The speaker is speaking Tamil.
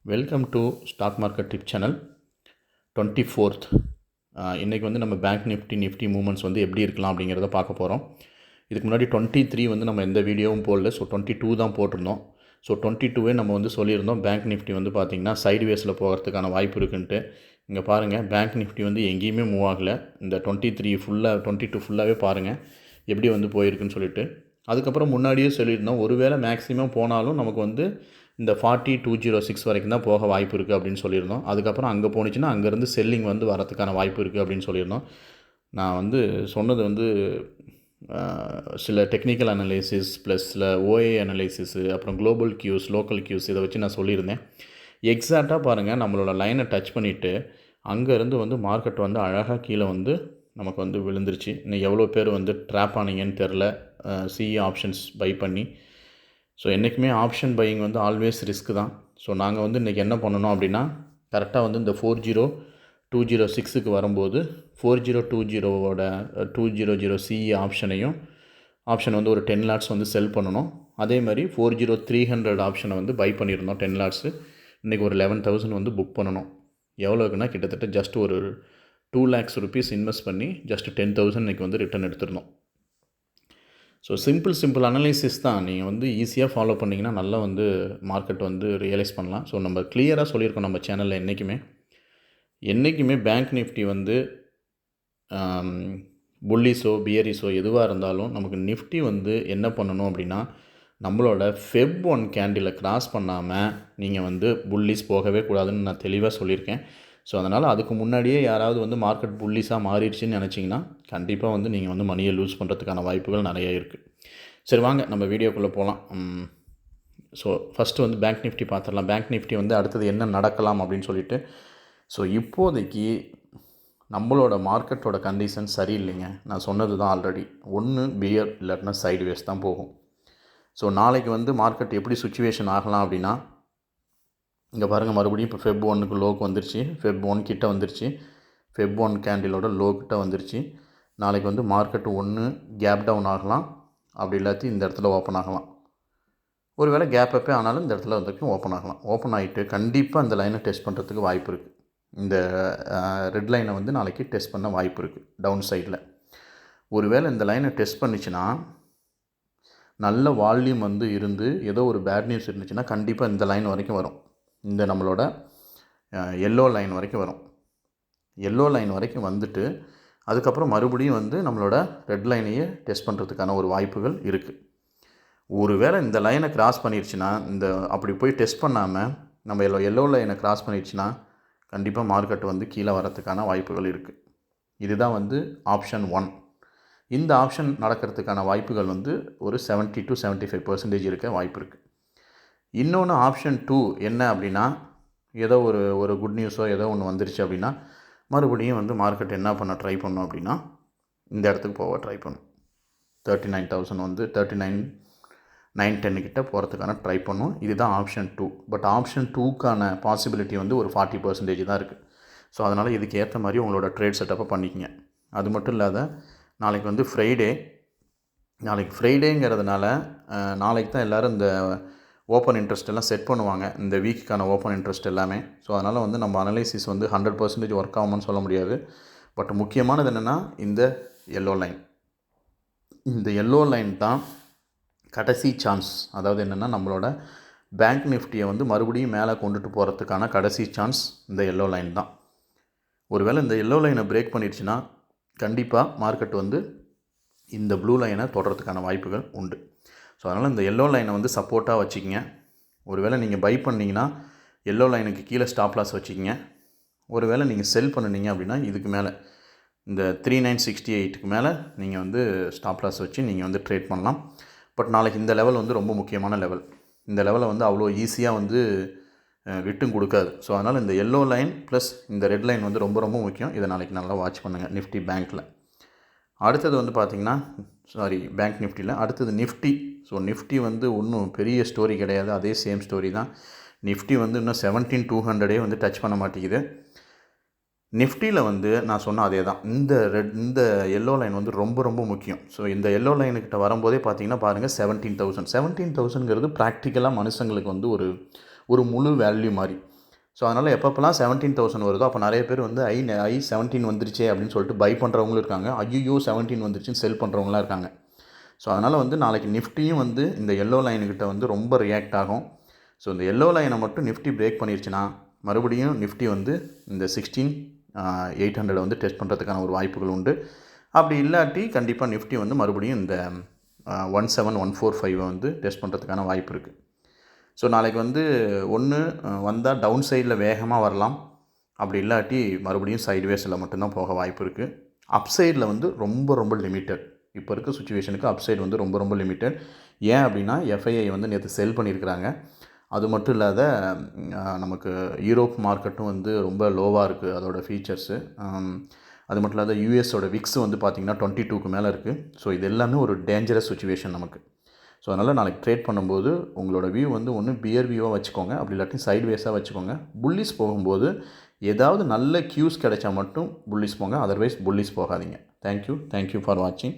Welcome to stock market tip channel 24th. இன்றைக்கி வந்து நம்ம பேங்க் நிஃப்டி மூமெண்ட்ஸ் வந்து எப்படி இருக்கலாம் அப்படிங்கிறத பார்க்க போகிறோம். இதுக்கு முன்னாடி 23 வந்து நம்ம எந்த வீடியோவும் போடல. ஸோ 22 தான் போட்டிருந்தோம். ஸோ 22வே நம்ம வந்து சொல்லியிருந்தோம் பேங்க் நிஃப்டி வந்து பார்த்திங்கன்னா சைட்வேஸில் போகிறதுக்கான வாய்ப்பு இருக்குன்ட்டு. இங்கே பாருங்கள், பேங்க் நிஃப்டி வந்து எங்கேயுமே மூவ் ஆகலை. இந்த 22 ஃபுல்லாகவே பாருங்கள் எப்படி வந்து போயிருக்குன்னு சொல்லிட்டு. அதுக்கப்புறம் முன்னாடியே சொல்லியிருந்தோம், ஒருவேளை மேக்ஸிமம் போனாலும் நமக்கு வந்து இந்த 40206 வரைக்கும் தான் போக வாய்ப்பு இருக்குது அப்படின்னு சொல்லியிருந்தோம். அதுக்கப்புறம் அங்கே போணுச்சுன்னா அங்கேருந்து செல்லிங் வந்து வரதுக்கான வாய்ப்பு இருக்குது அப்படின்னு சொல்லியிருந்தோம். நான் வந்து சொன்னது வந்து சில டெக்னிக்கல் அனலைசிஸ் ப்ளஸ் சில ஓஏ அனலைசிஸு, அப்புறம் குளோபல் கியூஸ், லோக்கல் கியூஸ் இதை வச்சு நான் சொல்லியிருந்தேன். எக்ஸாக்டாக பாருங்கள், நம்மளோட லைனை டச் பண்ணிவிட்டு அங்கேருந்து வந்து மார்க்கெட் வந்து அழகாக கீழே வந்து நமக்கு வந்து விழுந்துருச்சு. இன்னும் எவ்வளோ பேர் வந்து ட்ராப் ஆனீங்கன்னு தெரில, சிஇ ஆப்ஷன்ஸ் பை பண்ணி. ஸோ என்றைக்குமே ஆப்ஷன் பையிங் வந்து ஆல்வேஸ் ரிஸ்க்கு தான். ஸோ நாங்கள் வந்து இன்றைக்கி என்ன பண்ணணும் அப்படின்னா, கரெக்டாக வந்து இந்த 40206க்கு வரும்போது 4020ஓட 200 சிஇ ஆப்ஷனையும் வந்து ஒரு 10 லாட்ஸ் வந்து செல் பண்ணணும். அதே மாதிரி 40300 ஆப்ஷனை வந்து பை பண்ணியிருந்தோம் 10 லாட்ஸு. இன்றைக்கி ஒரு 11,000 வந்து புக் பண்ணணும். எவ்வளோக்குன்னா கிட்டத்தட்ட ஜஸ்ட் ஒரு 2 lakhs rupees இன்வெஸ்ட் பண்ணி ஜஸ்ட் 10,000 இன்றைக்கி வந்து ரிட்டர்ன் எடுத்துருந்தோம். ஸோ சிம்பிள் அனலைசிஸ் தான். நீங்கள் வந்து ஈஸியாக ஃபாலோ பண்ணிங்கன்னா நல்லா வந்து மார்க்கெட் வந்து ரியலைஸ் பண்ணலாம். ஸோ நம்ம கிளியராக சொல்லியிருக்கோம் நம்ம சேனலில் என்றைக்குமே பேங்க் நிஃப்டி வந்து புல்லிஸோ பியரிஸோ எதுவாக இருந்தாலும் நமக்கு நிஃப்டி வந்து என்ன பண்ணணும் அப்படின்னா, நம்மளோட ஃபெப் 1 கேண்டிலை கிராஸ் பண்ணாமல் நீங்கள் வந்து புல்லிஸ் போகவே கூடாதுன்னு நான் தெளிவாக சொல்லியிருக்கேன். ஸோ அதனால் அதுக்கு முன்னாடியே யாராவது வந்து மார்க்கெட் புல்லிஸாக மாறிடுச்சுன்னு நினச்சிங்கன்னா கண்டிப்பாக வந்து நீங்கள் வந்து மணியை லூஸ் பண்ணுறதுக்கான வாய்ப்புகள் நிறைய இருக்குது. சரி, வாங்க நம்ம வீடியோக்குள்ளே போகலாம். ஸோ ஃபஸ்ட்டு வந்து பேங்க் நிஃப்டி பார்த்துடலாம். பேங்க் நிஃப்டி வந்து அடுத்தது என்ன நடக்கலாம் அப்படின்னு சொல்லிட்டு. ஸோ இப்போதைக்கு நம்மளோட மார்க்கெட்டோட கண்டிஷன் சரியில்லைங்க. நான் சொன்னது தான் ஆல்ரெடி. ஒன்று பியர் இல்லாட்டினா சைட்வேஸ் தான் போகும். ஸோ நாளைக்கு வந்து மார்க்கெட் எப்படி சுச்சுவேஷன் ஆகலாம் அப்படின்னா, இங்கே பாருங்கள், மறுபடியும் இப்போ ஃபெப் 1க்கு லோக்கு வந்துருச்சு. ஃபெப் 1 கிட்ட வந்துருச்சு. ஃபெப் 1 கேண்டிலோட லோ கிட்ட வந்துருச்சு. நாளைக்கு வந்து மார்க்கெட் ஒன்று கேப் டவுன் ஆகலாம், அப்படி இல்லாட்டி இந்த இடத்துல ஓப்பன் ஆகலாம். ஒருவேளை கேப் அப்பே ஆனாலும் இந்த இடத்துல வரைக்கும் ஓப்பன் ஆகலாம். ஓப்பன் ஆகிட்டு கண்டிப்பாக அந்த லைனை டெஸ்ட் பண்ணுறதுக்கு வாய்ப்பு இருக்குது. இந்த ரெட் லைனை வந்து நாளைக்கு டெஸ்ட் பண்ண வாய்ப்பு இருக்குது டவுன் சைடில். ஒருவேளை இந்த லைனை டெஸ்ட் பண்ணிச்சுன்னா, நல்ல வால்யூம் வந்து இருந்து ஏதோ ஒரு பேட் நியூஸ் இருந்துச்சுன்னா கண்டிப்பாக இந்த லைன் வரைக்கும் வரும். இந்த நம்மளோட எல்லோ லைன் வரைக்கும் வரும். எல்லோ லைன் வரைக்கும் வந்துட்டு அதுக்கப்புறம் மறுபடியும் வந்து நம்மளோட ரெட் லைனையே டெஸ்ட் பண்ணுறதுக்கான ஒரு வாய்ப்புகள் இருக்குது. ஒருவேளை இந்த லைனை கிராஸ் பண்ணிடுச்சுன்னா, இந்த அப்படி போய் டெஸ்ட் பண்ணாமல் நம்ம எல்லோ லைனை கிராஸ் பண்ணிடுச்சுன்னா கண்டிப்பாக மார்க்கெட் வந்து கீழே வரத்துக்கான வாய்ப்புகள் இருக்குது. இதுதான் வந்து ஆப்ஷன் 1. இந்த ஆப்ஷன் நடக்கிறதுக்கான வாய்ப்புகள் வந்து ஒரு 70 to 75% இருக்க வாய்ப்பு இருக்குது. இன்னொன்று ஆப்ஷன் 2 என்ன அப்படின்னா, ஏதோ ஒரு குட் நியூஸோ ஏதோ ஒன்று வந்துருச்சு அப்படின்னா மறுபடியும் வந்து மார்க்கெட் என்ன பண்ண ட்ரை பண்ணோம் அப்படின்னா, இந்த இடத்துக்கு போக ட்ரை பண்ணும். 39,000 வந்து 39,910 கிட்ட போகிறதுக்கான ட்ரை பண்ணும். இதுதான் ஆப்ஷன் 2. பட் ஆப்ஷன் 2க்கான பாசிபிலிட்டி வந்து ஒரு 40% தான் இருக்குது. ஸோ அதனால் இதுக்கு ஏற்ற மாதிரி உங்களோட ட்ரேட் செட்டப்பை பண்ணிக்கங்க. அது மட்டும் இல்லாத நாளைக்கு வந்து ஃப்ரைடேங்கிறதுனால நாளைக்கு தான் எல்லோரும் இந்த ஓப்பன் இன்ட்ரெஸ்ட் எல்லாம் செட் பண்ணுவாங்க, இந்த வீக்குக்கான ஓப்பன் இன்ட்ரெஸ்ட் எல்லாமே. ஸோ அதனால் வந்து நம்ம அனலைசிஸ் வந்து 100% ஒர்க் ஆகும்னு சொல்ல முடியாது. பட் முக்கியமானது என்னென்னா, இந்த எல்லோ லைன் தான் கடைசி சான்ஸ். அதாவது என்னென்னா, நம்மளோட பேங்க் நிஃப்டியை வந்து மறுபடியும் மேலே கொண்டுட்டு போகிறதுக்கான கடைசி சான்ஸ் இந்த எல்லோ லைன் தான். ஒருவேளை இந்த எல்லோ லைனை பிரேக் பண்ணிடுச்சுன்னா கண்டிப்பாக மார்க்கெட் வந்து இந்த ப்ளூ லைனை தொடர்றதுக்கான வாய்ப்புகள் உண்டு. ஸோ அதனால் இந்த எல்லோ லைனை வந்து சப்போர்ட்டாக வச்சுக்கிங்க. ஒருவேளை நீங்கள் பை பண்ணிங்கன்னா எல்லோ லைனுக்கு கீழே ஸ்டாப் லாஸ் வச்சுக்கிங்க. ஒருவேளை நீங்கள் செல் பண்ணினீங்க அப்படின்னா இதுக்கு மேலே இந்த 3968க்கு மேலே நீங்கள் வந்து ஸ்டாப் லாஸ் வச்சு நீங்கள் வந்து ட்ரேட் பண்ணலாம். பட் நாளைக்கு இந்த லெவல் வந்து ரொம்ப முக்கியமான லெவல். இந்த லெவலை வந்து அவ்வளோ ஈஸியாக வந்து விட்டும் கொடுக்காது. ஸோ அதனால் இந்த எல்லோ லைன் ப்ளஸ் இந்த ரெட் லைன் வந்து ரொம்ப முக்கியம். இதை நாளைக்கு நல்லா வாட்ச் பண்ணுங்கள் நிஃப்டி பேங்க்கில். அடுத்தது வந்து பார்த்திங்கன்னா, பேங்க் நிஃப்டியில் அடுத்தது நிஃப்டி. ஸோ நிஃப்டி வந்து ஒன்றும் பெரிய ஸ்டோரி கிடையாது, அதே சேம் ஸ்டோரி தான். நிஃப்டி வந்து இன்னும் 17,200 வந்து டச் பண்ண மாட்டேங்குது. நிஃப்டியில் வந்து நான் சொன்ன அதே தான். இந்த எல்லோ லைன் வந்து ரொம்ப முக்கியம். ஸோ இந்த எல்லோ லைனுக்கிட்ட வரும்போதே பார்த்திங்கன்னா பாருங்கள், 17,000ங்கிறது ப்ராக்டிக்கலாக மனுஷங்களுக்கு வந்து ஒரு முழு வேல்யூ மாதிரி. ஸோ அதனால் எப்பப்போலாம் 17,000 வருதோ அப்போ நிறைய பேர் வந்து ஐ 17 வந்துருச்சே அப்படின்னு சொல்லிட்டு பை பண்ணுறவங்களும் இருக்காங்க. ஐயோ 17 வந்துருச்சுன்னு செல் பண்ணுறவங்களாம் இருக்காங்க. ஸோ அதனால் வந்து நாளைக்கு நிஃப்டியும் வந்து இந்த எல்லோ லைனுக்கிட்ட வந்து ரொம்ப ரியாக்ட் ஆகும். ஸோ இந்த எல்லோ லைனை மட்டும் நிஃப்டி பிரேக் பண்ணிருச்சுன்னா மறுபடியும் நிஃப்டி வந்து இந்த 16,800 வந்து டெஸ்ட் பண்ணுறதுக்கான ஒரு வாய்ப்புகள் உண்டு. அப்படி இல்லாட்டி கண்டிப்பாக நிஃப்டி வந்து மறுபடியும் இந்த 17,145 வந்து டெஸ்ட் பண்ணுறதுக்கான வாய்ப்பு இருக்குது. ஸோ நாளைக்கு வந்து ஒன்று வந்தால் டவுன் சைடில் வேகமாக வரலாம். அப்படி இல்லாட்டி மறுபடியும் சைட்வேஸில் மட்டும்தான் போக வாய்ப்பு இருக்குது. அப் சைடில் வந்து ரொம்ப லிமிட்டட். இப்போ இருக்க சுச்சுவேஷனுக்கு அப் சைடு வந்து ரொம்ப லிமிட்டட். ஏன் அப்படின்னா எஃப்ஐஐ வந்து நேற்று செல் பண்ணியிருக்கிறாங்க. அது மட்டும் இல்லாத நமக்கு யூரோப் மார்க்கெட்டும் வந்து ரொம்ப லோவாக இருக்குது அதோடய ஃபீச்சர்ஸு. அது மட்டும் இல்லாத யூஎஸோட விக்ஸ் வந்து பார்த்திங்கன்னா 22க்கு மேலே இருக்குது. ஸோ இது எல்லாமே ஒரு டேஞ்சரஸ் சுச்சுவேஷன் நமக்கு. ஸோ அதனால் நாளைக்கு ட்ரேட் பண்ணும்போது உங்களோட வியூ வந்து ஒன்று பியர் வியூவாக வச்சுக்கோங்க, அப்படி இல்லாட்டி சைட்வேஸாக வச்சுக்கோங்க. புல்லிஸ் போகும்போது ஏதாவது நல்ல க்யூஸ் கிடைச்சா மட்டும் புல்லிஸ் போங்க, அதர்வைஸ் புல்லிஸ் போகாதீங்க. தேங்க்யூ ஃபார் வாட்சிங்.